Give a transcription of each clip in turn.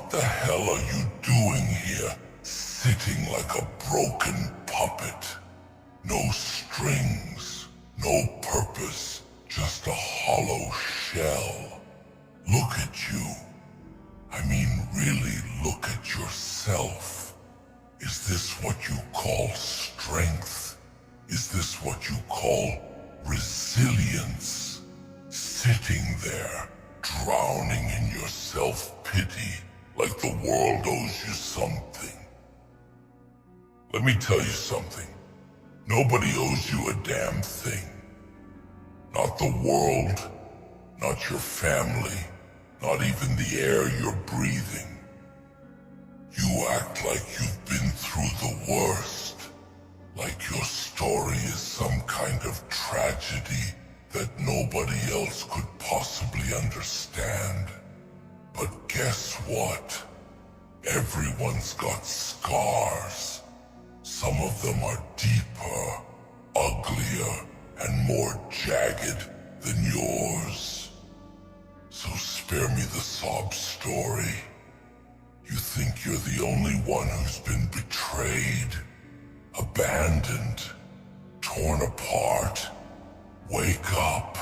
What the hell are you doing here, sitting like a broken puppet? No strings, no purpose, just a hollow shell. Look at you. I mean, really look at yourself. Is this what you call strength? Is this what you call resilience? Sitting there, drowning in your self-pity, like the world owes you something. Let me tell you something. Nobody owes you a damn thing. Not the world, not your family, not even the air you're breathing. You act like you've been through the worst, like your story is some kind of tragedy that nobody else could possibly understand. But guess what? Everyone's got scars. Some of them are deeper, uglier, and more jagged than yours. So spare me the sob story. You think you're the only one who's been betrayed, abandoned, torn apart. Wake up.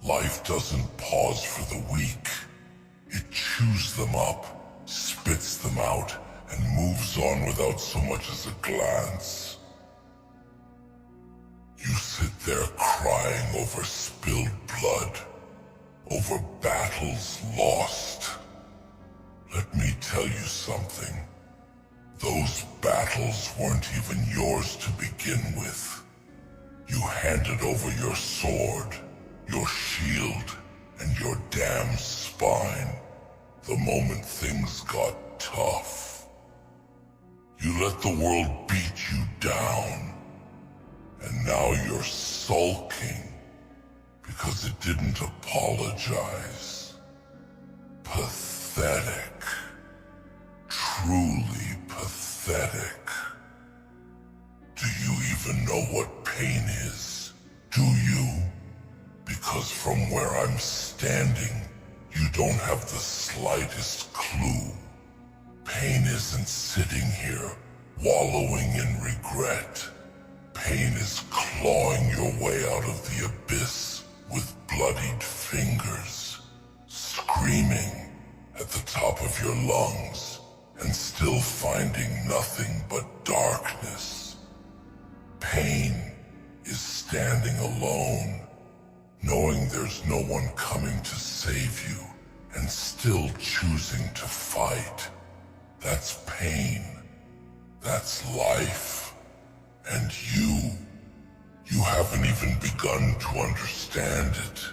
Life doesn't pause for the weak. It chews them up, spits them out, and moves on without so much as a glance. You sit there crying over spilled blood, over battles lost. Let me tell you something. Those battles weren't even yours to begin with. You handed over your sword, your shield, and your damn spine the moment things got tough. You let the world beat you down, and now you're sulking because it didn't apologize. Pathetic. Truly pathetic. Do you even know what pain is? Do you? Because from where I'm standing, you don't have the slightest clue. Pain isn't sitting here, wallowing in regret. Pain is clawing your way out of the abyss with bloodied fingers, screaming at the top of your lungs, and still finding nothing but darkness. Pain is standing alone, knowing there's no one coming to save you, and still choosing to fight. That's pain. That's life. And you haven't even begun to understand it.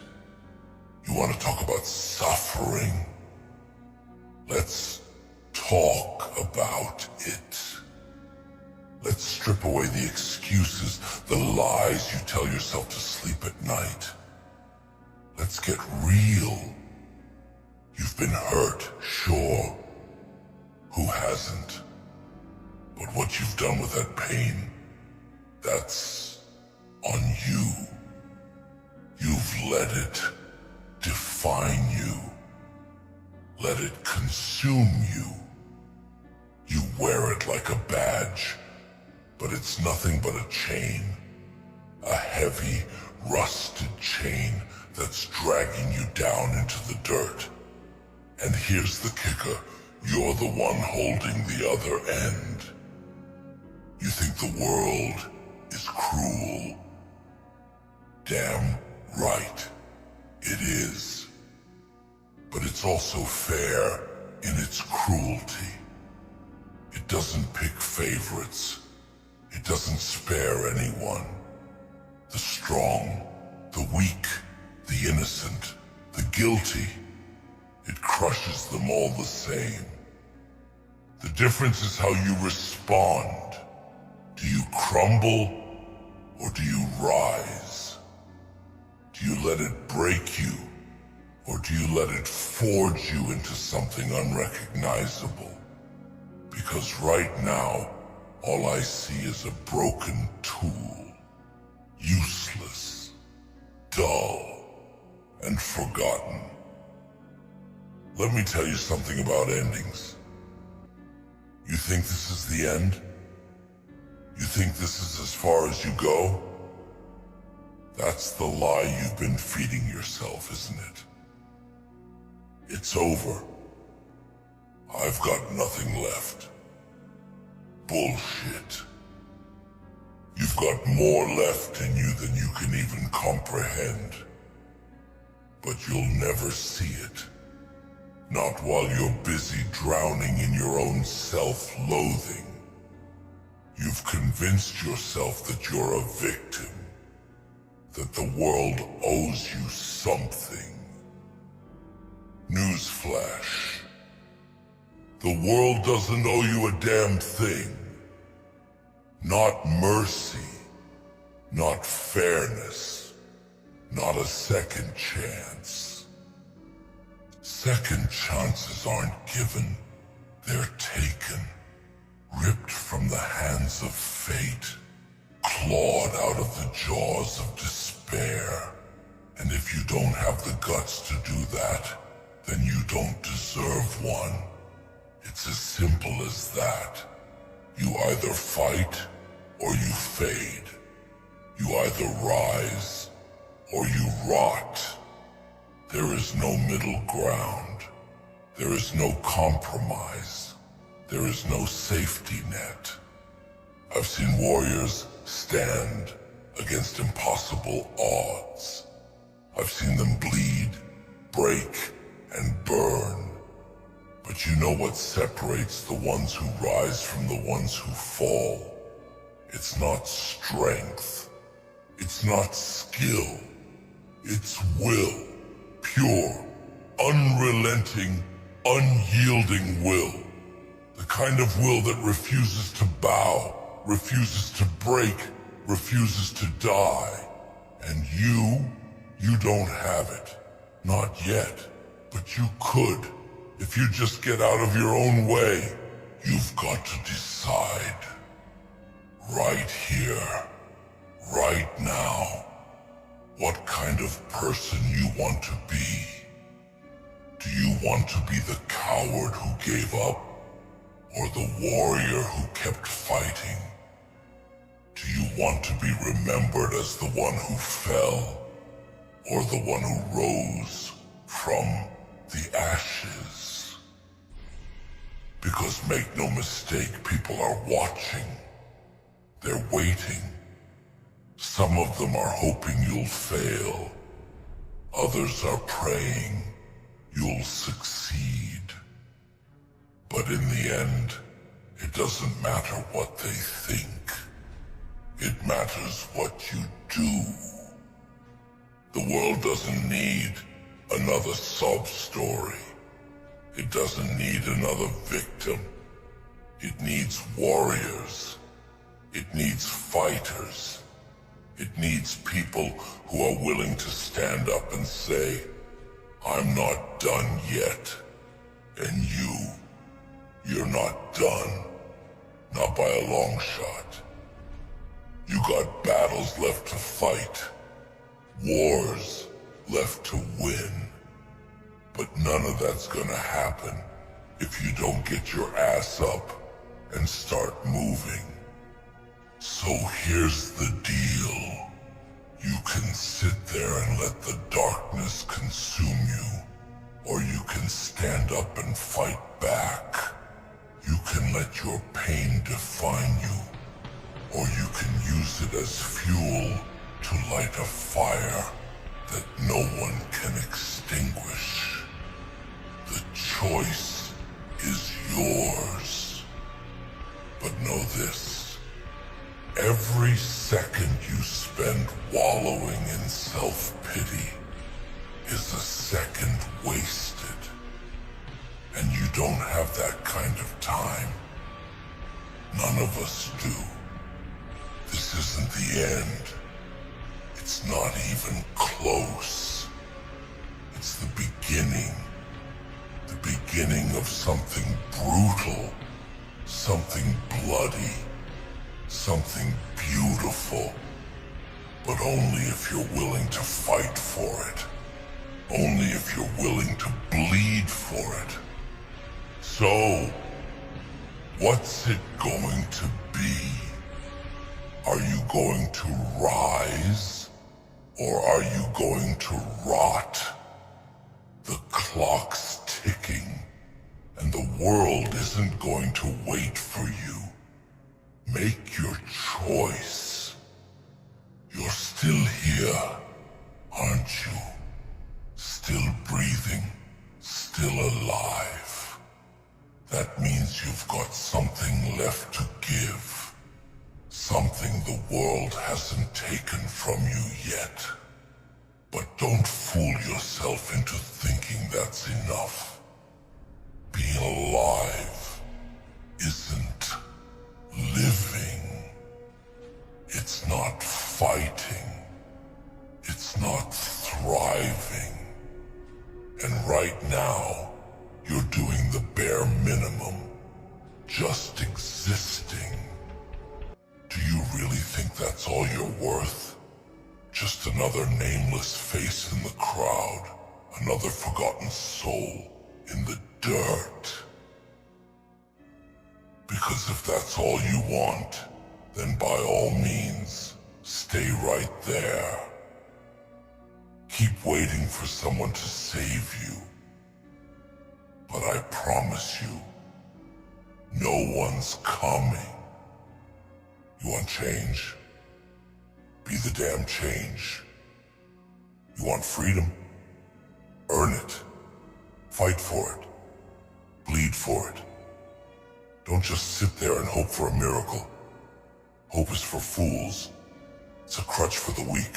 You want to talk about suffering? Let's talk about it. Let's strip away the excuses, the lies you tell yourself to sleep at night. Let's get real. You've been hurt, sure. Who hasn't? But what you've done with that pain, that's on you. You've let it define you. Let it consume you. You wear it like a badge, but it's nothing but a chain. A heavy, rusted chain that's dragging you down into the dirt. And here's the kicker, you're the one holding the other end. You think the world is cruel. Damn right, it is. But it's also fair in its cruelty. It doesn't pick favorites. It doesn't spare anyone. The strong, the weak, the innocent, the guilty. It crushes them all the same. The difference is how you respond. Do you crumble, or do you rise? Do you let it break you, or do you let it forge you into something unrecognizable? Because right now, all I see is a broken tool. Useless, dull, and forgotten. Let me tell you something about endings. You think this is the end? You think this is as far as you go? That's the lie you've been feeding yourself, isn't it? It's over. I've got nothing left. Bullshit. You've got more left in you than you can even comprehend. But you'll never see it. Not while you're busy drowning in your own self-loathing. You've convinced yourself that you're a victim. That the world owes you something. Newsflash. The world doesn't owe you a damn thing. Not mercy. Not fairness. Not a second chance. Second chances aren't given. They're taken. Ripped from the hands of fate. Clawed out of the jaws of despair. And if you don't have the guts to do that, then you don't deserve one. It's as simple as that. You either fight or you fade. You either rise or you rot. There is no middle ground. There is no compromise. There is no safety net. I've seen warriors stand against impossible odds. I've seen them bleed, break, and burn. But you know what separates the ones who rise from the ones who fall? It's not strength. It's not skill. It's will. Pure, unrelenting, unyielding will. The kind of will that refuses to bow, refuses to break, refuses to die. And you don't have it. Not yet. But you could. If you just get out of your own way. You've got to decide. Right here. Right now. What kind of person you want to be. Do you want to be the coward who gave up? Or the warrior who kept fighting? Do you want to be remembered as the one who fell? Or the one who rose from the ashes? Because make no mistake, people are watching. They're waiting. Some of them are hoping you'll fail. Others are praying you'll succeed. But in the end, it doesn't matter what they think. It matters what you do. The world doesn't need another sob story. It doesn't need another victim. It needs warriors. It needs fighters. It needs people who are willing to stand up and say, I'm not done yet. And you're not done. Not by a long shot. You got battles left to fight. Wars left to win. But none of that's gonna happen if you don't get your ass up and start moving. So here's the deal. You can sit there and let the darkness consume you, or you can stand up and fight back. You can let your pain define you, or you can use it as fuel to light a fire that no one can extinguish. The choice is yours. But know this, every second you spend wallowing in self-pity is a second wasted. And you don't have that kind of time. None of us do. This isn't the end. It's not even close. It's the beginning. The beginning of something brutal. Something bloody. Something beautiful. But only if you're willing to fight for it. Only if you're willing to bleed for it. So, what's it going to be? Are you going to rise? Or are you going to rot? The clock's ticking, and the world isn't going to wait for you. Make your choice. You're still here, aren't you? Still breathing, still alive. That means you've got something left to give. Something the world hasn't taken from you yet. But don't fool yourself into thinking that's enough. Being alive isn't living. It's not fighting. It's not thriving. And right now, you're doing the bare minimum. Just existing. Do you really think that's all you're worth? Just another nameless face in the crowd. Another forgotten soul in the dirt. Because if that's all you want, then by all means, stay right there. Keep waiting for someone to save you. But I promise you, no one's coming. You want change? Be the damn change. You want freedom? Earn it. Fight for it. Bleed for it. Don't just sit there and hope for a miracle. Hope is for fools. It's a crutch for the weak.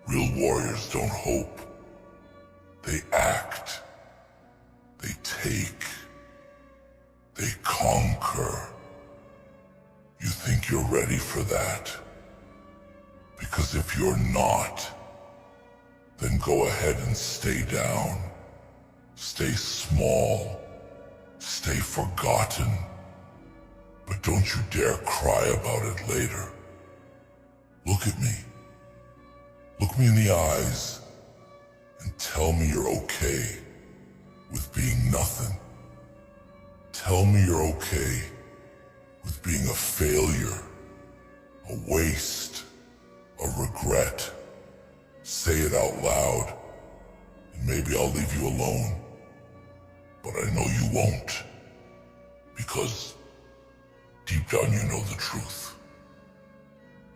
Real warriors don't hope. They act. They take. They conquer. You think you're ready for that? Because if you're not, then go ahead and stay down. Stay small. Stay forgotten. But don't you dare cry about it later. Look at me. Look me in the eyes and tell me you're okay with being nothing. Tell me you're okay with being a failure, a waste, a regret. Say it out loud, and maybe I'll leave you alone. But I know you won't, because deep down you know the truth.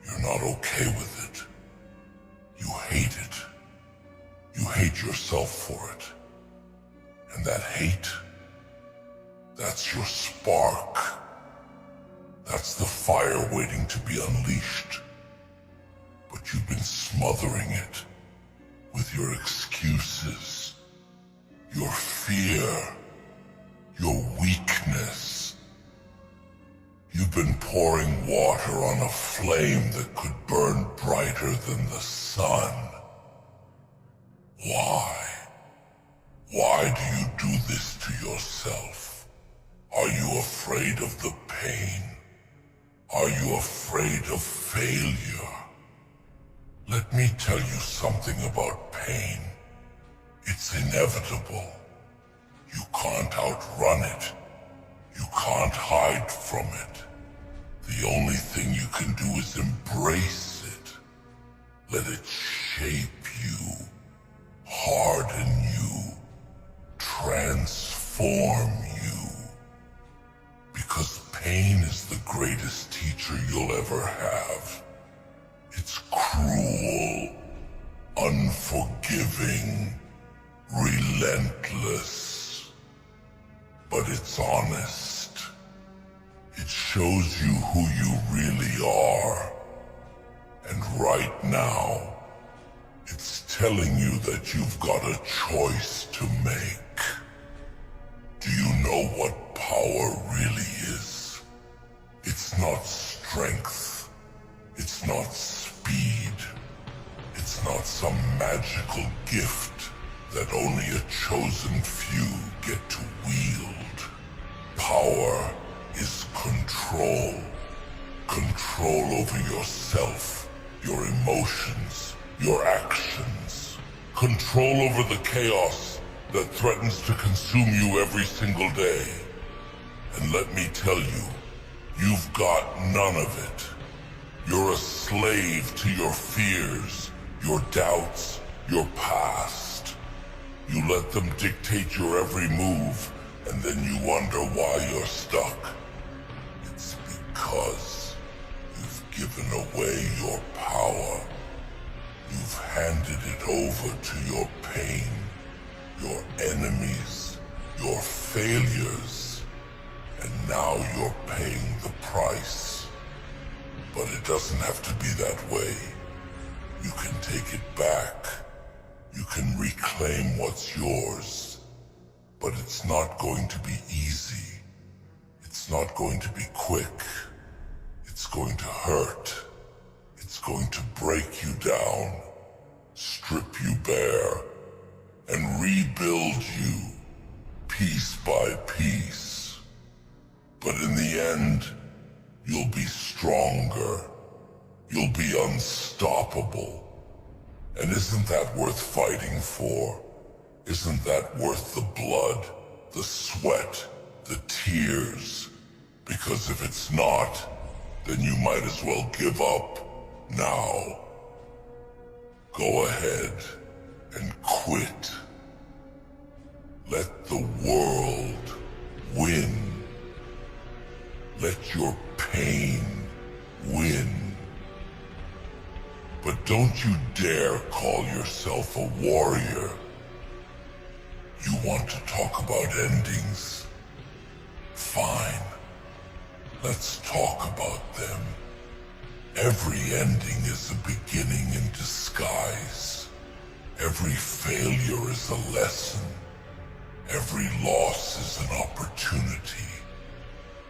You're not okay with it. You hate it. You hate yourself for it. And that hate, that's your spark. That's the fire waiting to be unleashed. But you've been smothering it with your excuses, your fear, your weakness. You've been pouring water on a flame that could burn brighter than the sun. Why? Why do you do this to yourself? Are you afraid of the pain? Are you afraid of failure? Let me tell you something about pain. It's inevitable. You can't outrun it. You can't hide from it. The only thing you can do is embrace it. Let it shape you, harden you, transform you. Because pain is the greatest teacher you'll ever have. It's cruel, unforgiving, relentless. But it's honest. It shows you who you really are. And right now, it's telling you that you've got a choice to make. Do you know what power really is? It's not strength. It's not speed. It's not some magical gift that only a chosen few get to wield. Power is control. Control over yourself, your emotions, your actions. control over the chaos that threatens to consume you every single day. And let me tell you, you've got none of it. You're a slave to your fears, your doubts, your past. You let them dictate your every move, and then you wonder why you're stuck. It's because you've given away your power. You've handed it over to your pain, your enemies, your failures, and now you're paying the price. But it doesn't have to be that way. You can take it back. You can reclaim what's yours. But it's not going to be easy. It's not going to be quick. It's going to hurt. It's going to break you down, strip you bare, and rebuild you piece by piece. But in the end, you'll be stronger. You'll be unstoppable. And isn't that worth fighting for? Isn't that worth the blood, the sweat, the tears? Because if it's not, then you might as well give up now. Go ahead and quit. Let the world win. Let your pain win. But don't you dare call yourself a warrior. You want to talk about endings? Fine. Let's talk about them. Every ending is a beginning in disguise. Every failure is a lesson. Every loss is an opportunity.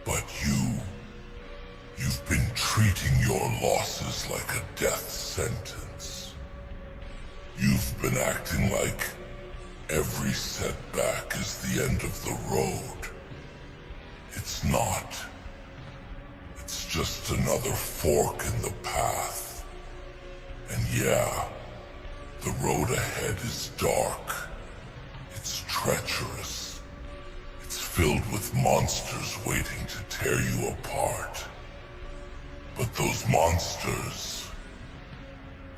But you've been treating your losses like a death sentence. You've been acting like every setback is the end of the road. It's not. It's just another fork in the path. And yeah, the road ahead is dark. It's treacherous. It's filled with monsters waiting to tear you apart. But those monsters,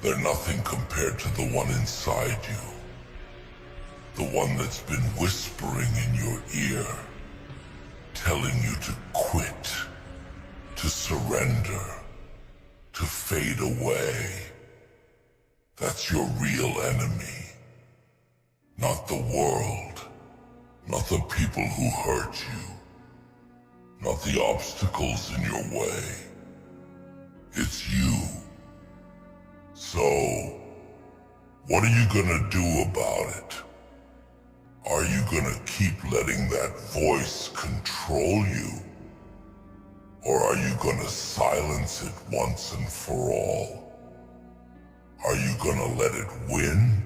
they're nothing compared to the one inside you. The one that's been whispering in your ear, telling you to quit, to surrender, to fade away. That's your real enemy. Not the world, not the people who hurt you, not the obstacles in your way. It's you. So, what are you gonna do about it? Are you gonna keep letting that voice control you? Or are you gonna silence it once and for all? Are you gonna let it win?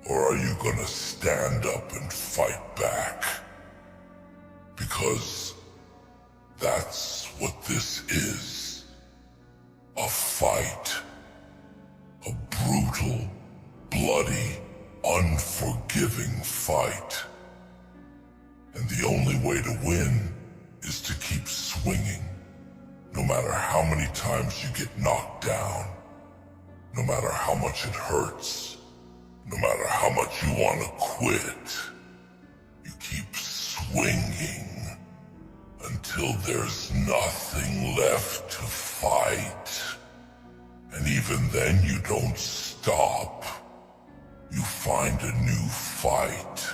Or are you gonna stand up and fight back? Because that's what this is. A fight. A brutal, bloody, unforgiving fight. And the only way to win is to keep swinging. No matter how many times you get knocked down. No matter how much it hurts. No matter how much you want to quit. You keep swinging until there's nothing left to fight. And even then you don't stop. You find a new fight,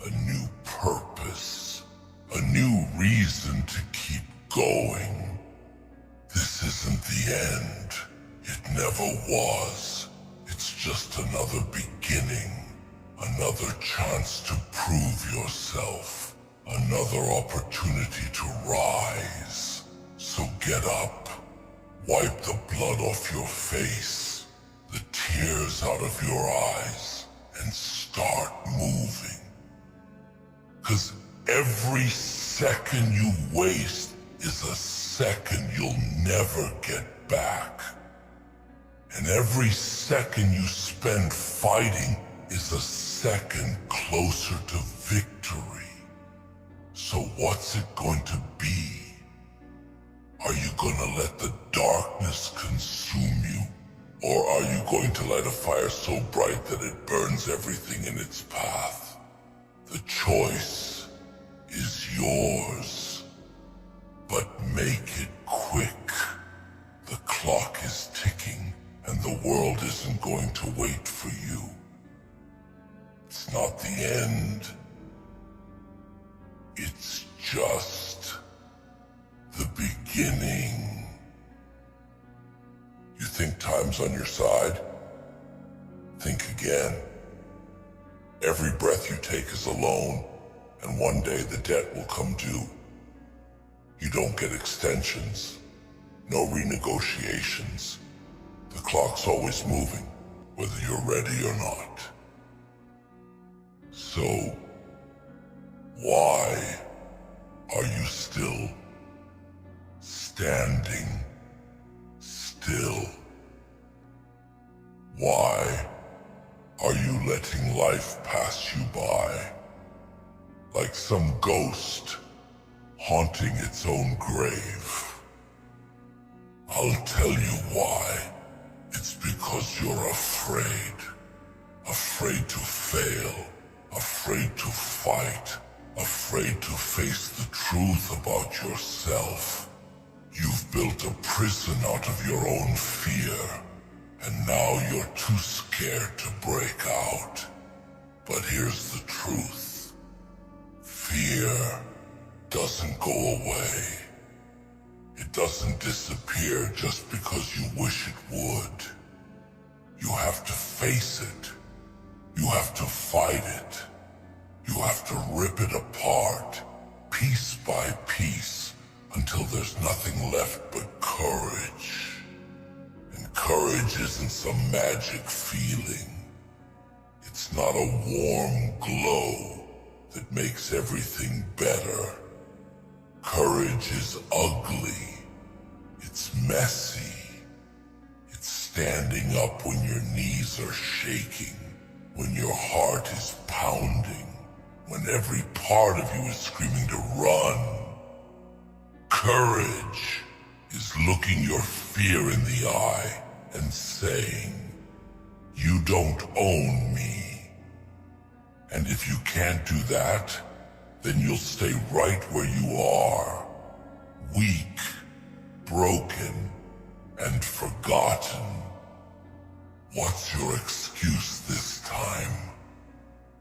a new purpose, a new reason to keep going. This isn't the end. It never was. It's just another beginning, another chance to prove yourself, another opportunity to rise. So get up, wipe the blood off your face, the tears out of your eyes, and start moving. 'Cause every second you waste is a second you'll never get back. And every second you spend fighting is a second closer to victory. So what's it going to be? Are you gonna let the darkness consume you? Or are you going to light a fire so bright that it burns everything in its path? The choice is yours. But make it quick. The clock is ticking, and the world isn't going to wait for you. It's not the end. It's just the beginning. You think time's on your side? Think again. Every breath you take is a loan, and one day the debt will come due. You don't get extensions, no renegotiations. The clock's always moving, whether you're ready or not. So, why are you still standing still? Why are you letting life pass you by like some ghost haunting its own grave? I'll tell you why. It's because you're afraid. Afraid to fail. Afraid to fight. Afraid to face the truth about yourself. You've built a prison out of your own fear, and now you're too scared to break out. But here's the truth. Fear doesn't go away. It doesn't disappear just because you wish it would. You have to face it. You have to fight it. You have to rip it apart, piece by piece, until there's nothing left but courage. And courage isn't some magic feeling. It's not a warm glow that makes everything better. Courage is ugly. It's messy. It's standing up when your knees are shaking, when your heart is pounding, when every part of you is screaming to run. Courage is looking your fear in the eye and saying, "You don't own me." And if you can't do that, then you'll stay right where you are, weak, broken, and forgotten. What's your excuse this time?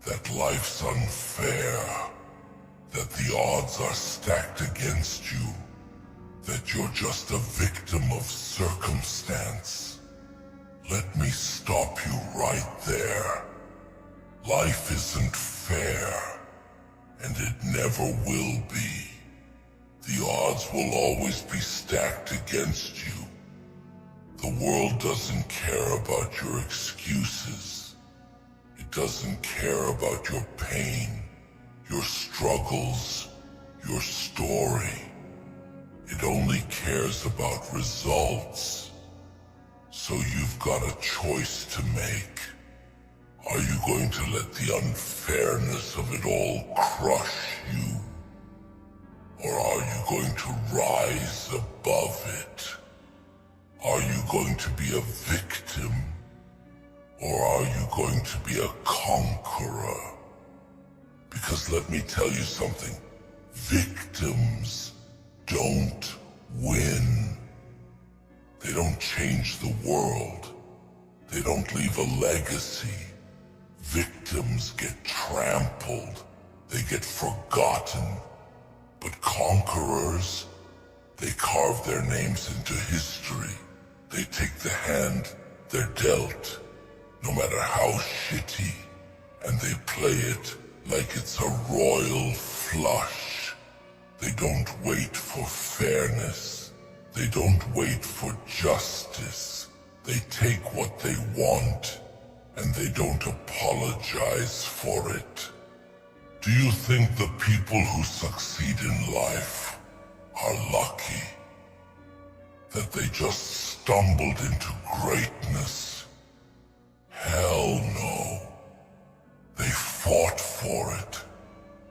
That life's unfair, that the odds are stacked against you, that you're just a victim of circumstance. Let me stop you right there. Life isn't fair, and it never will be. The odds will always be stacked against you. The world doesn't care about your excuses. It doesn't care about your pain, your struggles, your story. It only cares about results. So you've got a choice to make. Are you going to let the unfairness of it all crush you? Or are you going to rise above it? Are you going to be a victim? Or are you going to be a conqueror? Because let me tell you something. Victims don't win. They don't change the world. They don't leave a legacy. Victims get trampled. They get forgotten. But conquerors, they carve their names into history. They take the hand they're dealt, no matter how shitty, and they play it like it's a royal flush. They don't wait for fairness. They don't wait for justice. They take what they want, and they don't apologize for it. Do you think the people who succeed in life are lucky? that they just stumbled into greatness. Hell no. They fought for it.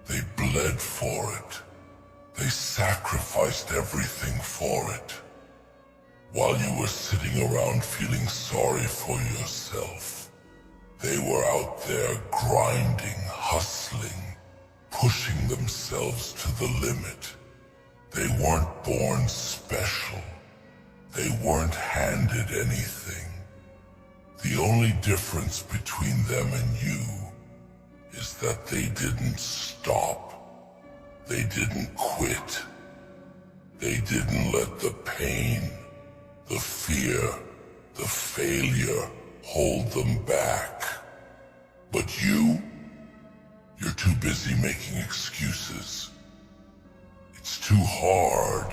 They bled for it. They sacrificed everything for it. While you were sitting around feeling sorry for yourself, they were out there grinding, hustling, pushing themselves to the limit. They weren't born special. They weren't handed anything. The only difference between them and you is that they didn't stop. They didn't quit. They didn't let the pain, the fear, the failure hold them back. But you're too busy making excuses. It's too hard.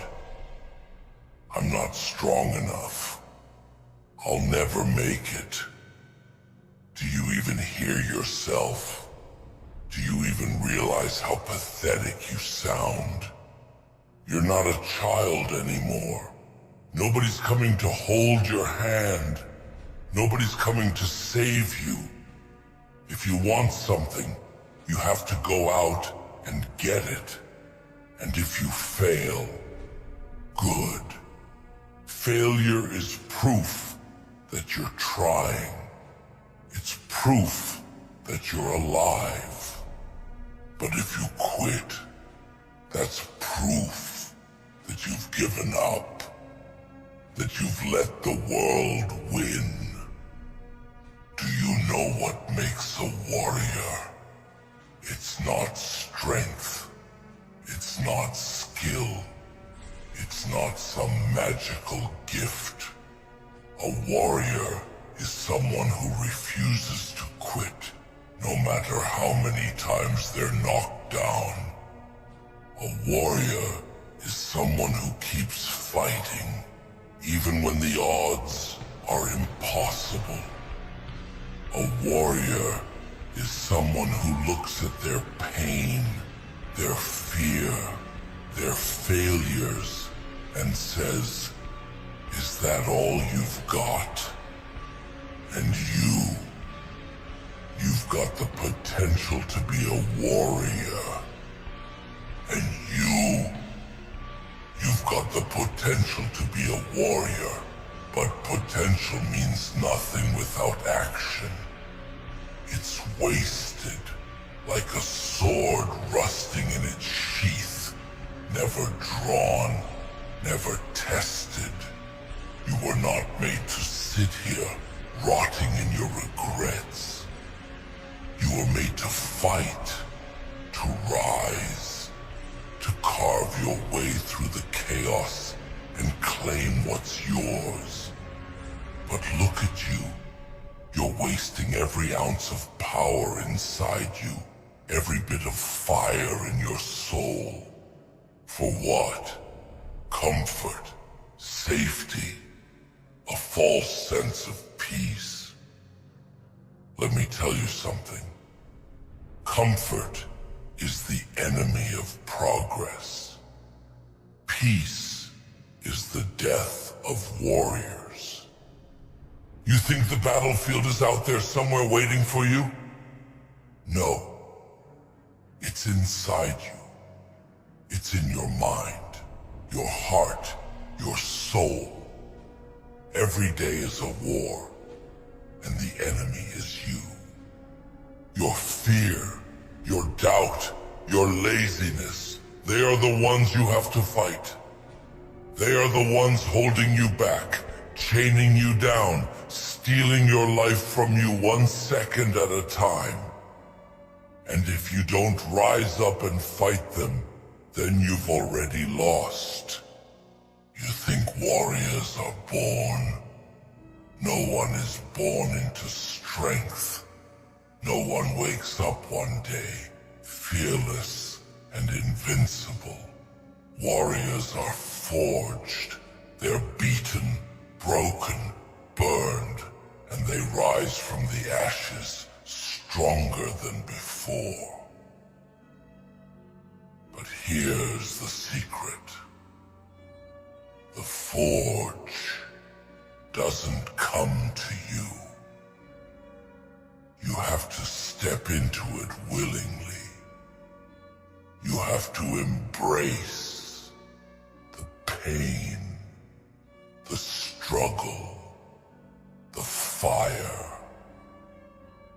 I'm not strong enough. I'll never make it. Do you even hear yourself? Do you even realize how pathetic you sound? You're not a child anymore. Nobody's coming to hold your hand. Nobody's coming to save you. If you want something, you have to go out and get it. And if you fail, good. Failure is proof that you're trying. It's proof that you're alive. But if you quit, that's proof that you've given up, that you've let the world win. Do you know what makes a warrior? It's not strength. It's not skill. It's not some magical gift. A warrior is someone who refuses to quit, no matter how many times they're knocked down. A warrior is someone who keeps fighting, even when the odds are impossible. A warrior is someone who looks at their pain, their fear, their failures, and says, "Is that all you've got?" And you've got the potential to be a warrior. And you've got the potential to be a warrior, but potential means nothing without action. It's wasted, like a sword rusting in its sheath, never drawn, never tested. You were not made to sit here, rotting in your regrets. You were made to fight, to rise, to carve your way through the chaos and claim what's yours. But look at you. You're wasting every ounce of power inside you, every bit of fire in your soul. For what? Comfort, safety, a false sense of peace. Let me tell you something. Comfort is the enemy of progress. Peace is the death of warriors. You think the battlefield is out there somewhere waiting for you? No. It's inside you. It's in your mind, your heart, your soul. Every day is a war, and the enemy is you. Your fear, your doubt, your laziness, they are the ones you have to fight. They are the ones holding you back, chaining you down, stealing your life from you 1 second at a time. And if you don't rise up and fight them, then you've already lost. You think warriors are born? No one is born into strength. No one wakes up one day, fearless and invincible. Warriors are forged. They're beaten, broken, burned, and they rise from the ashes stronger than before. But here's the secret. The forge doesn't come to you. You have to step into it willingly. You have to embrace the pain, the struggle, the fire.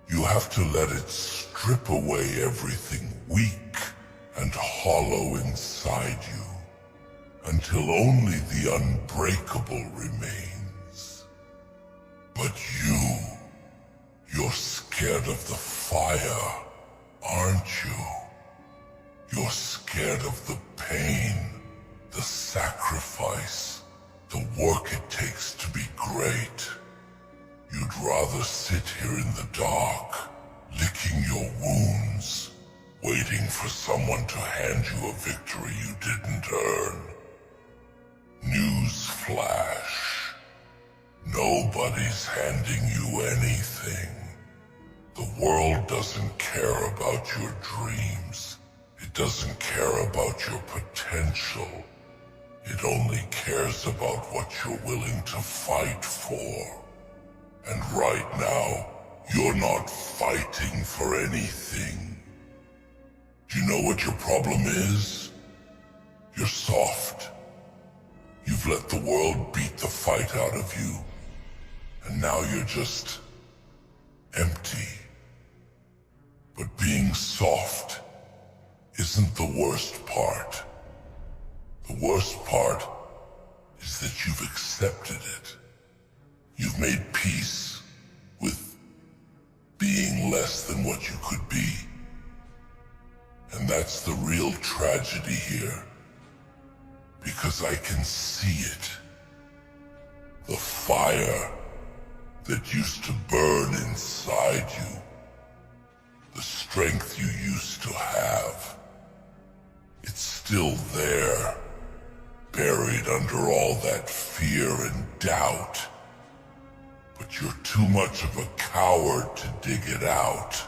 You have to let it strip away everything weak and hollow inside you until only the unbreakable remains. But you're scared of the fire, aren't you? You're scared of the pain, the sacrifice, the work it takes to be great. You'd rather sit here in the dark, licking your wounds, waiting for someone to hand you a victory you didn't earn. News flash. Nobody's handing you anything. The world doesn't care about your dreams. It doesn't care about your potential. It only cares about what you're willing to fight for. And right now, you're not fighting for anything. Do you know what your problem is? You're soft. You've let the world beat the fight out of you. And now you're just empty. But being soft isn't the worst part. The worst part is that you've accepted it. You've made peace with being less than what you could be. And that's the real tragedy here. Because I can see it. The fire that used to burn inside you. The strength you used to have. It's still there, buried under all that fear and doubt. But you're too much of a coward to dig it out.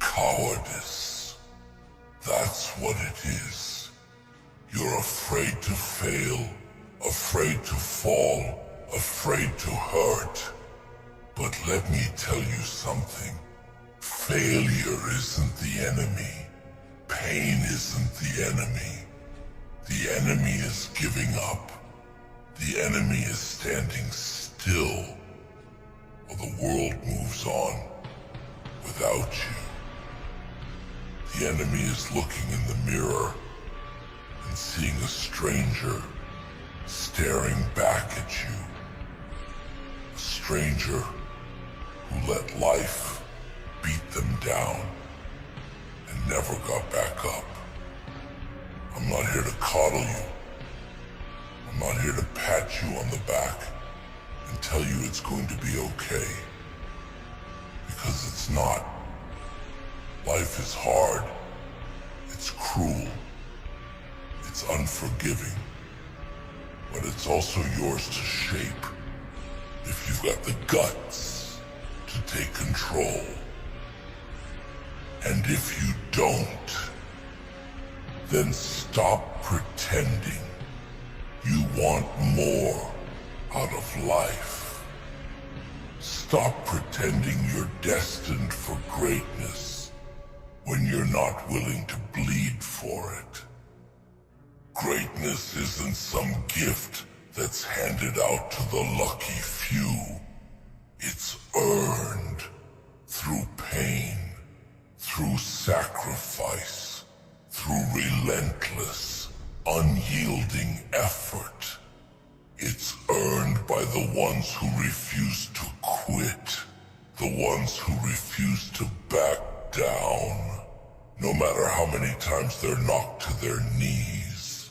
Cowardice. That's what it is. You're afraid to fail, afraid to fall, afraid to hurt. But let me tell you something. Failure isn't the enemy. Pain isn't the enemy. The enemy is giving up. The enemy is standing still while the world moves on without you. The enemy is looking in the mirror and seeing a stranger staring back at you. A stranger who let life beat them down and never got back up. I'm not here to coddle you. I'm not here to pat you on the back and tell you it's going to be okay. Because it's not. Life is hard. It's cruel. It's unforgiving. But it's also yours to shape if you've got the guts to take control. And if you don't, then stop pretending you want more out of life. Stop pretending you're destined for greatness when you're not willing to bleed for it. Greatness isn't some gift that's handed out to the lucky few. It's earned through pain, through sacrifice, through relentless, unyielding effort. It's earned by the ones who refuse to quit, the ones who refuse to back down, no matter how many times they're knocked to their knees.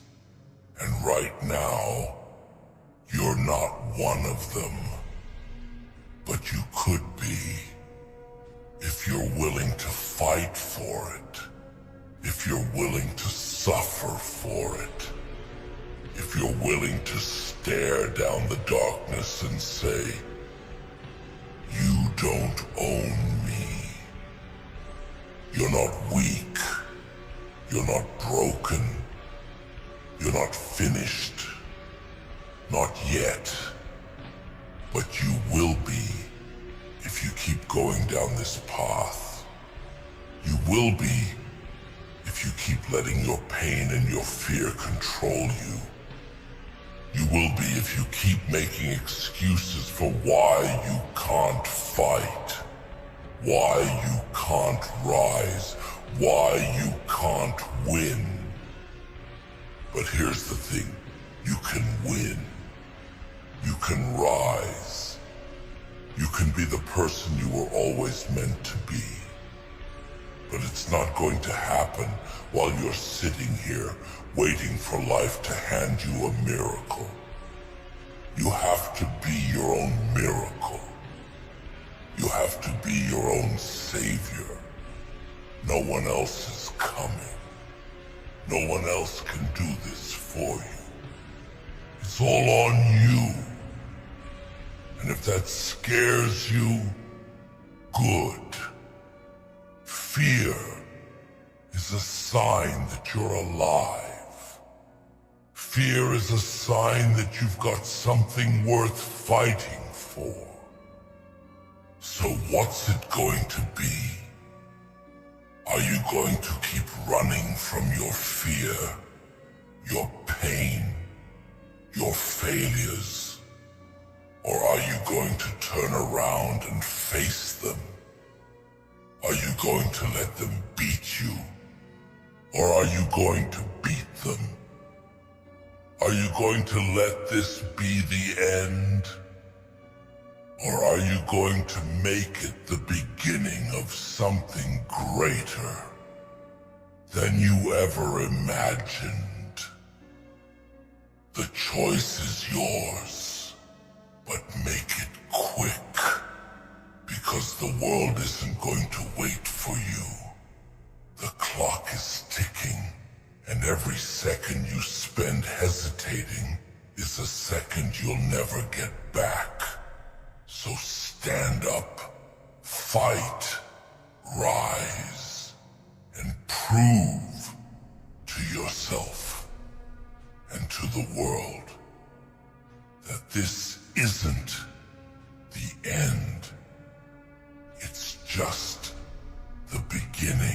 And right now, you're not one of them. But you could be, if you're willing to fight for it, if you're willing to suffer for it, if you're willing to stare down the darkness and say, you don't own me. You're not weak. You're not broken. You're not finished. you keep going down this path. You will be if you keep letting your pain and your fear control you. You will be if you keep making excuses for why you can't fight, why you can't rise, why you can't win. But here's the thing, you can win. You can rise. You can be the person you were always meant to be. But it's not going to happen while you're sitting here waiting for life to hand you a miracle. You have to be your own miracle. You have to be your own savior. No one else is coming. No one else can do this for you. It's all on you. And if that scares you, good. Fear is a sign that you're alive. Fear is a sign that you've got something worth fighting for. So what's it going to be? Are you going to keep running from your fear, your pain, your failures? Or are you going to turn around and face them? Are you going to let them beat you? Or are you going to beat them? Are you going to let this be the end? Or are you going to make it the beginning of something greater than you ever imagined? The choice is yours, but make it quick, because the world isn't going to wait for you. The clock is ticking, and every second you spend hesitating is a second you'll never get back. So stand up, fight, rise, and prove to yourself and to the world that this isn't the end. It's just the beginning.